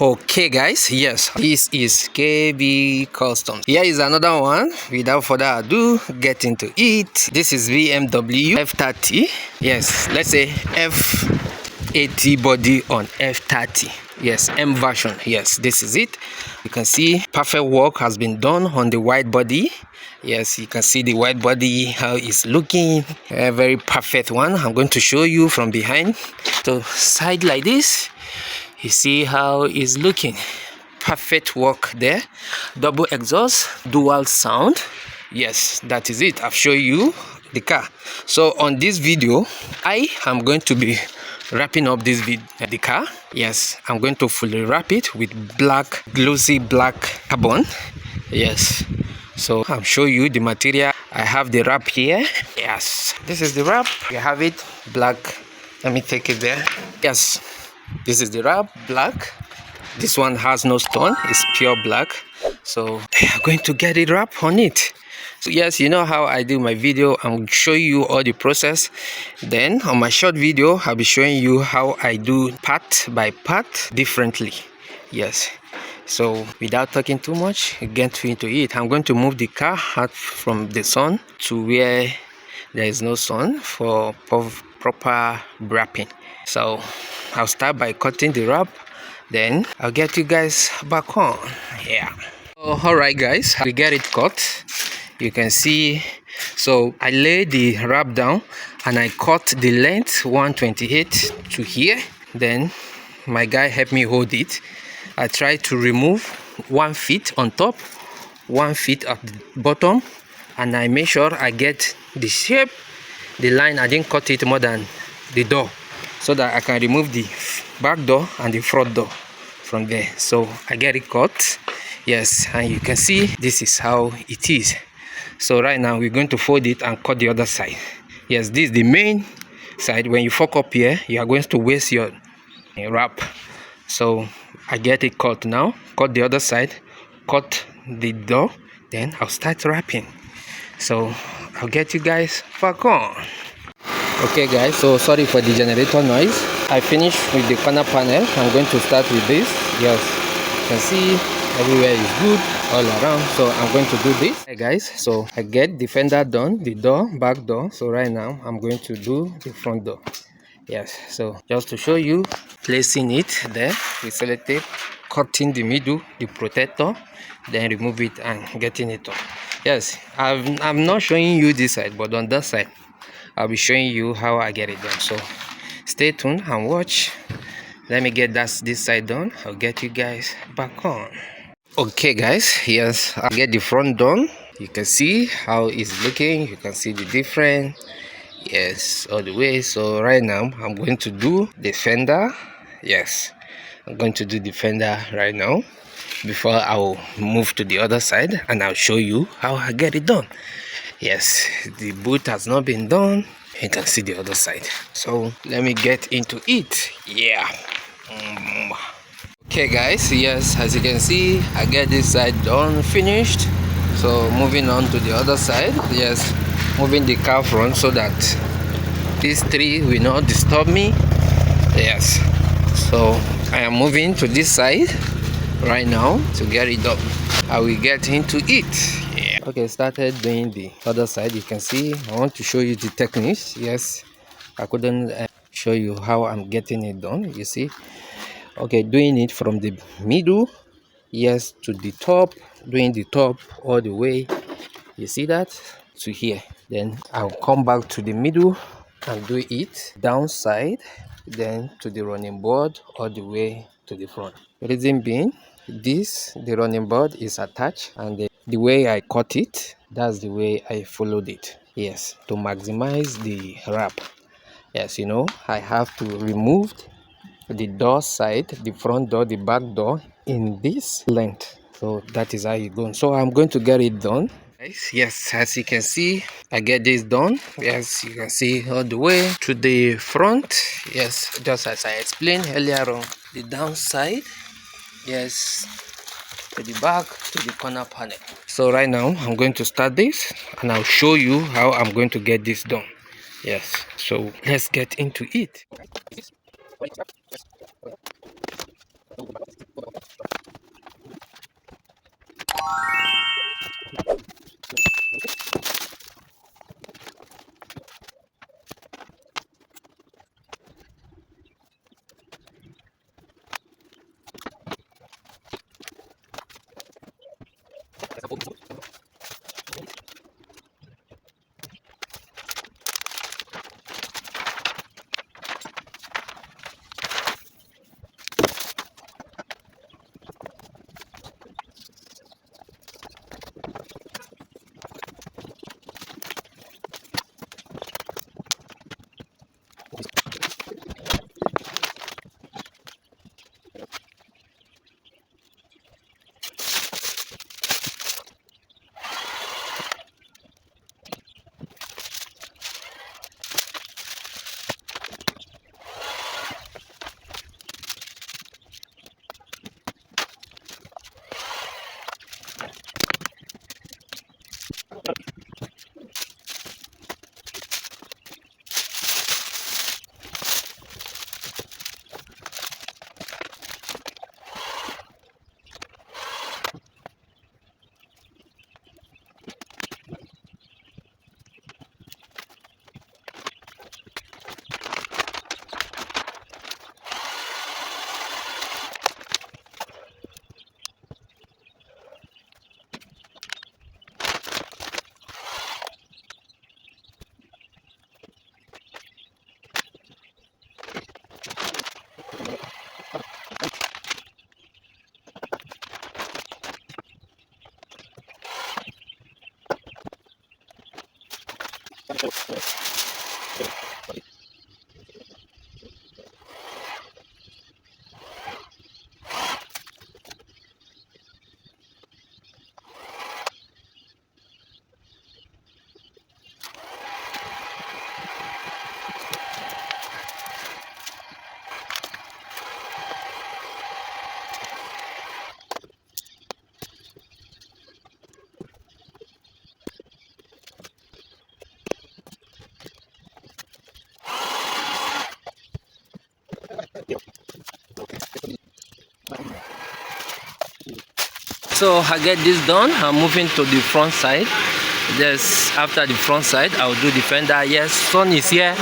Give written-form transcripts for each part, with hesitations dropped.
Okay guys, yes, this is KB Customs. Here is another one. Without further ado, get into it. This is BMW F30. Yes, let's say F80 body on F30. Yes, M version. Yes, this is it. You can see perfect work has been done on the white body. Yes, you can see the white body, how it's looking. A very perfect one. I'm going to show you from behind. So side like this. You see how it's looking. Perfect work there. Double exhaust, dual sound. Yes, that is it. I've shown you the car. So on this video, I am going to be wrapping up the car. Yes, I'm going to fully wrap it with black, glossy black carbon. Yes. So I'll show you the material. I have the wrap here. Yes, this is the wrap. You have it black. Let me take it there. Yes. This is the wrap, black. This one has no stone, it's pure black. So I'm going to get it wrapped on it. So yes, you know how I do my video. I'm showing you all the process. Then on my short video, I'll be showing you how I do part by part differently. Yes. So without talking too much, get into it. I'm going to move the car out from the sun to where there is no sun for proper wrapping. So I'll start by cutting the wrap, then I'll get you guys back on. Yeah. So, all right guys, we get it cut. You can see, so I laid the wrap down and I cut the length 128 to here. Then my guy helped me hold it. I tried to remove 1 feet on top, 1 feet at the bottom, and I make sure I get the shape, the line. I didn't cut it more than the door, so that I can remove the back door and the front door from there. So I get it cut. Yes, and you can see this is how it is. So right now we're going to fold it and cut the other side. Yes, this is the main side. When you fuck up here, you are going to waste your wrap. So I get it cut now. Cut the other side, cut the door, then I'll start wrapping. So I'll get you guys back on. Okay guys, so sorry for the generator noise. I finished with the corner panel. I'm going to start with this. Yes, you can see everywhere is good all around. So I'm going to do this. Hey guys, so I get the fender done, the door, back door. So right now I'm going to do the front door. Yes, so just to show you, placing it there with sellotape, cutting the middle, the protector, then remove it and getting it on. Yes, I'm not showing you this side, but on that side I'll be showing you how I get it done. So stay tuned and watch. Let me get this side done. I'll get you guys back on. Okay guys, yes, I'll get the front done. You can see how it's looking. You can see the difference. Yes, all the way. So right now I'm going to do the fender. Yes, I'm going to do the fender right now before I'll move to the other side, and I'll show you how I get it done. Yes, the boot has not been done. You can see the other side. So let me get into it. Yeah. Okay guys, yes, as you can see, I get this side done, finished. So moving on to the other side. Yes, moving the car front so that these three will not disturb me. Yes, so I am moving to this side right now to get it done. I will get into it. Yeah. Okay, started doing the other side. You can see I want to show you the techniques. Yes, I couldn't show you how I'm getting it done. You see, okay, doing it from the middle, yes, to the top, doing the top all the way, you see that, to here. Then I'll come back to the middle and do it downside, then to the running board all the way to the front. Reason being, the running board is attached, and the way I cut it, that's the way I followed it. Yes, to maximize the wrap. Yes, you know, I have to remove the door side, the front door, the back door in this length. So that is how you go. So I'm going to get it done. Yes, as you can see, I get this done. Yes, you can see all the way to the front. Yes, just as I explained earlier on, the downside. Yes, to the back, to the corner panel. So right now I'm going to start this, and I'll show you how I'm going to get this done. Yes, so let's get into it. So I get this done. I'm moving to the front side. Just after the front side, I'll do the fender. Yes, sun is here.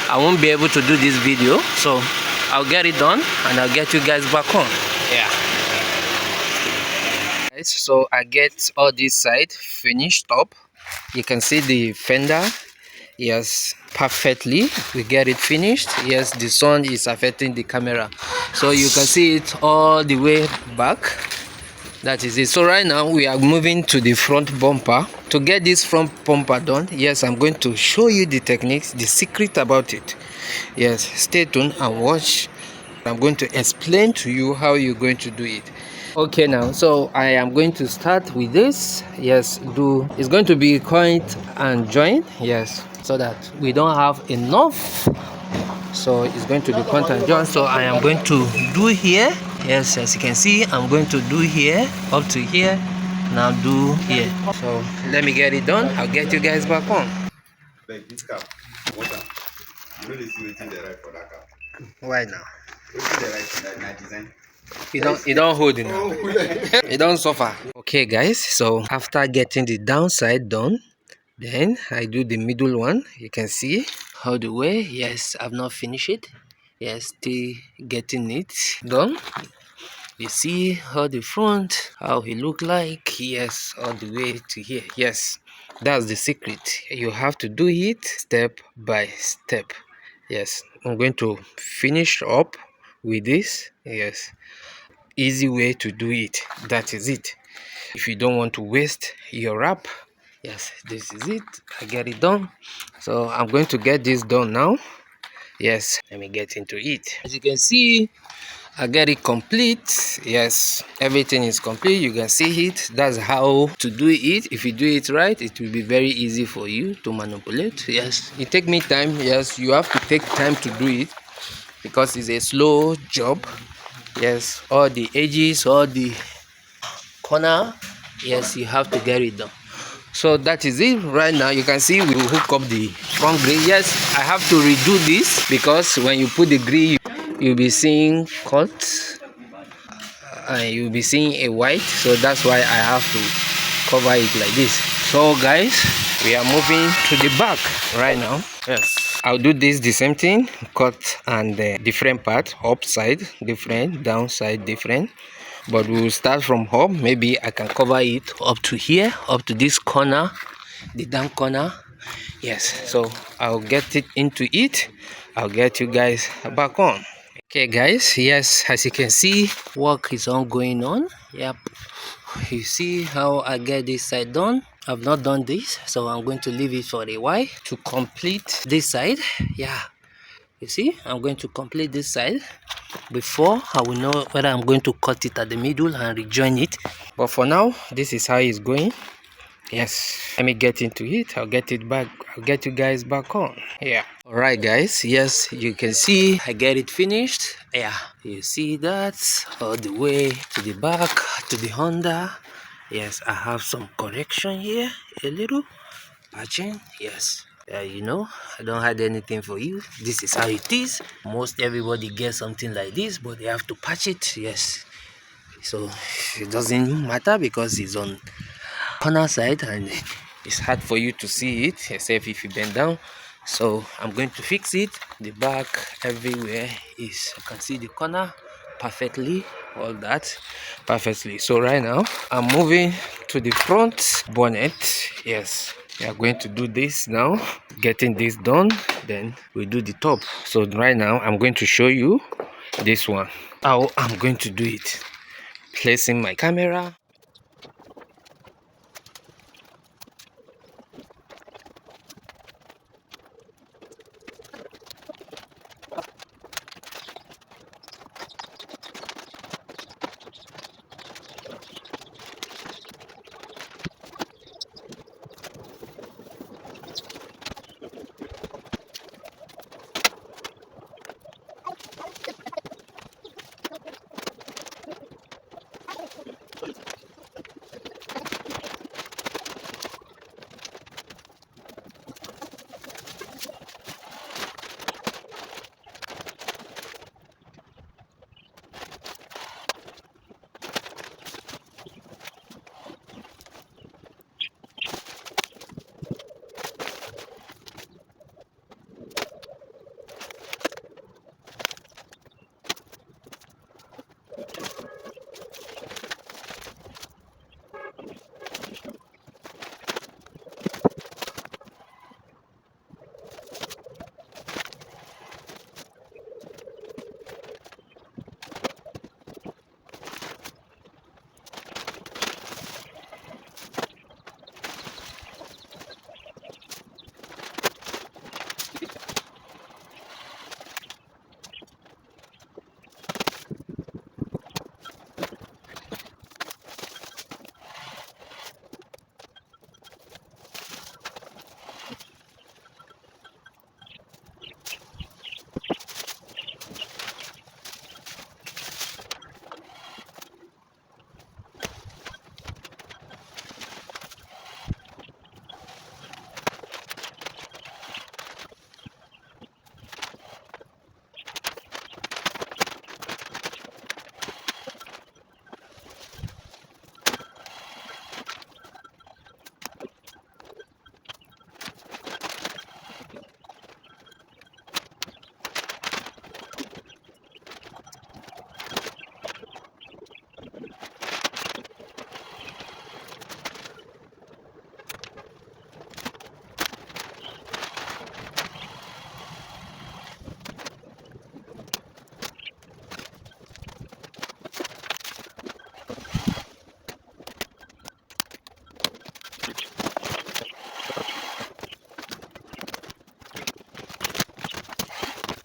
I won't be able to do this video, so I'll get it done and I'll get you guys back on. Yeah. So I get all this side finished up. You can see the fender. Yes, perfectly. We get it finished. Yes, the sun is affecting the camera, so you can see it all the way back. That is it. So right now we are moving to the front bumper. To get this front bumper done, yes, I'm going to show you the techniques, the secret about it. Yes, stay tuned and watch. I'm going to explain to you how you're going to do it. Okay, now so I am going to start with this. Yes, it's going to be point and join. Yes, so that we don't have enough, so it's going to be point and join. So I am going to do here. Yes, as you can see, I'm going to do here up to here. Now do here. So let me get it done. I'll get you guys back on. This cap, water. You really see waiting the right for that cap. Why now? Waiting the right for that design. You don't hold it now. You don't suffer. Okay guys, so after getting the downside done, then I do the middle one. You can see all the way. Yes, I've not finished it. Yes, still getting it done. You see how the front, how it look like. Yes, all the way to here. Yes, that's the secret. You have to do it step by step. Yes, I'm going to finish up with this. Yes, easy way to do it. That is it. If you don't want to waste your wrap, yes, this is it. I get it done. So I'm going to get this done now. Yes, let me get into it. As you can see, I get it complete. Yes, everything is complete. You can see it. That's how to do it. If you do it right, it will be very easy for you to manipulate. Yes, it take me time. Yes, you have to take time to do it because it's a slow job. Yes, all the edges, all the corner, yes, you have to get it done. So that is it. Right now you can see we will hook up the front grille. Yes, I have to redo this because when you put the grille, you'll be seeing cuts and you'll be seeing a white, so that's why I have to cover it like this. So guys, we are moving to the back right now. Yes, I'll do this the same thing, cut and different part, upside different, downside different. but we will start from up. Maybe I can cover it up to here, up to this corner, the down corner. Yes, so I'll get it into it. I'll get you guys back on. Okay guys, yes, as you can see, work is ongoing on. Yep, you see how I get this side done. I've not done this, so I'm going to leave it for a while to complete this side. Yeah, you see, I'm going to complete this side before I will know whether I'm going to cut it at the middle and rejoin it. But for now, this is how it's going. Yes, let me get into it. I'll get it back. I'll get you guys back on. Yeah. All right guys, yes, you can see I get it finished. Yeah, you see that all the way to the back, to the Honda. Yes, I have some correction here, a little patching. Yes, you know, I don't hide anything for you. This is how it is. Most everybody gets something like this, but they have to patch it. Yes, so it doesn't matter because it's on corner side and it's hard for you to see it except if you bend down. So I'm going to fix it. The back everywhere is, you can see the corner perfectly, all that perfectly. So right now I'm moving to the front bonnet. Yes, we are going to do this now, getting this done, then we do the top. So right now I'm going to show you this one, how I'm going to do it. Placing my camera.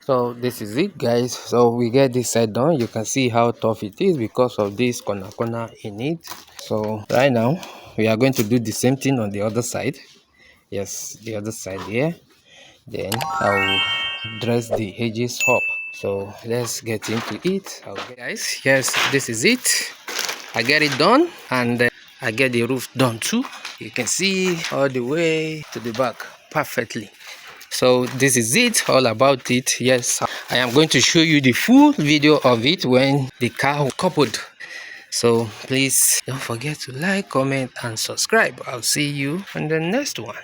So this is it guys, so we get this side done. You can see how tough it is because of this corner in it. So right now we are going to do the same thing on the other side. Yes, the other side here. Then I'll dress the edges up. So let's get into it. Guys, yes, this is it. I get it done, and I get the roof done too. You can see all the way to the back perfectly. So this is it, all about it. Yes, I am going to show you the full video of it when the car was coupled. So please don't forget to like, comment and subscribe. I'll see you on the next one.